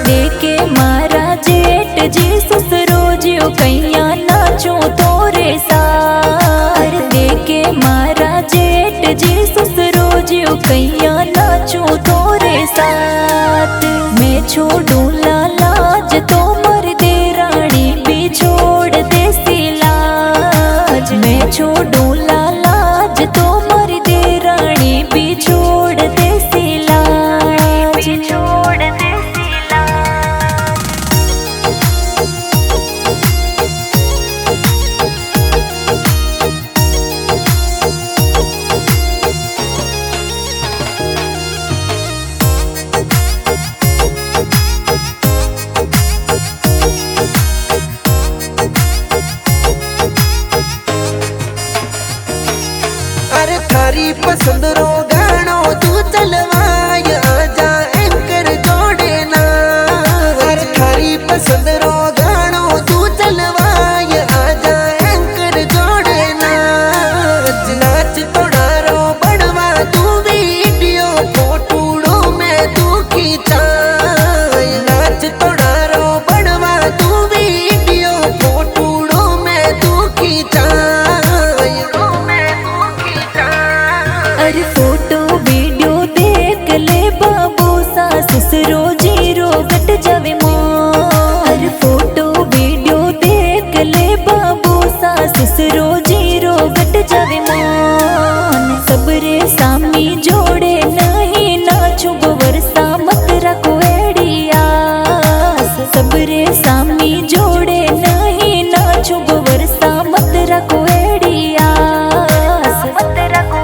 देखे मारा जेठ जी ससुरो जी कैया नाचूं तोरे साथ। देखे मारा जेठ जी ससुरो जी कैया नाचूं तोरे साथ। मैं छोड़ूं लाज तो मर दे रानी भी छोड़ दे सिलाज। मैं छोड़ूं लाज तो मर दे रानी भी छोड़ दे सिलाज। छोड़ दे अरे थारी पसंद रो गानो तू चलवाय आजा एंकर जोड़े ना। अरे थारी पसंद रो गानो तू चलवाय आजा एंकर जोड़े ना। नाच तोड़ा रो बढ़वा तू वीडियो फोटूड़ो में तू खींचाय। नाच तोड़ा रो बढ़वा तू वीडियो फोटूड़ो में तू खींचाय। अरे फोटो वीडियो देख ले बाबू सा ससुरो जीरो कट जावे मोर। अरे फोटो वीडियो देख ले बाबू सा ससुरो जीरो कट जावे मोर। सबरे सामी जोड़े नहीं नाचू वर्षा मत रखो एड़ियास। सबरे सामी जोड़े नहीं नाचू वर्षा मत रखो एड़ियास। मत रखो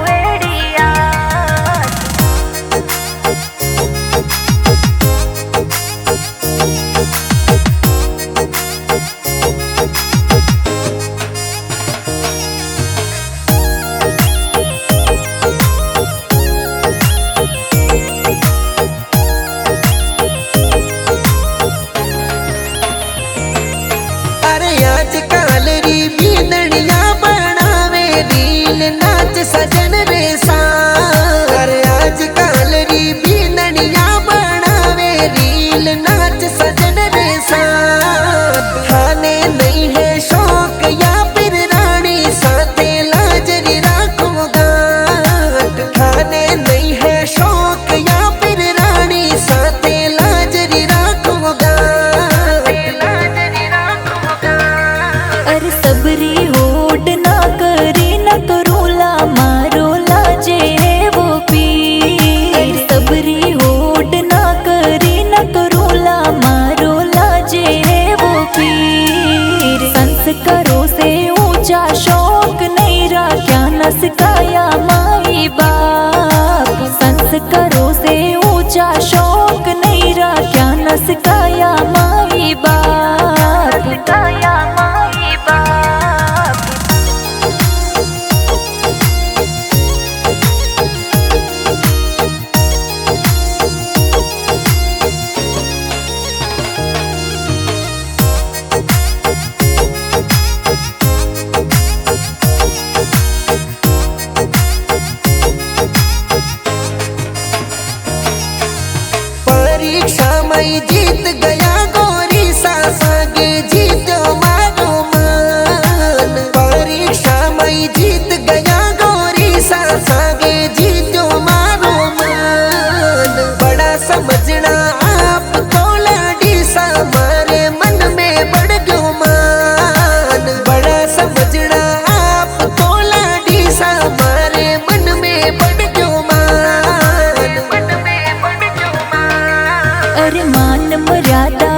आजकल री बींदड़िया बनावे रील नाच सजन रे साथ। अरे आजकल री बींदड़िया बनावे रील नाच सजन रे साथ। खाने नहीं है शौक या फिर रानी साथे लाजरी राखो गांठ। खाने नहीं है शौक या फिर रानी साथे लाजरी राखो गांठ। अरे सबरी होड़ ना करी न करूला मारो लाजे वो पीर। सबरी होड़ ना करी न करूला मारो लाजे वो पीर। संस्कारों से ऊंचा शौक नहीं रखा न सिखाया माई बाप। संस्कारों से ऊंचा शौक नहीं रखा न सिखाया माई बाप। सिखाया माई बाप। परीक्षा में जीत गया गोरी सासागे जीतो मारो मान। परीक्षा में जीत गया गोरी सासागे जीतो मारो मान। बड़ा समझना आप तो लाडी सा मारे मन में बढ़ गयो मान। बड़ा समझना आप तो लाडी सा मारे मन में बढ़ गयो मान। अरे मान मर्यादा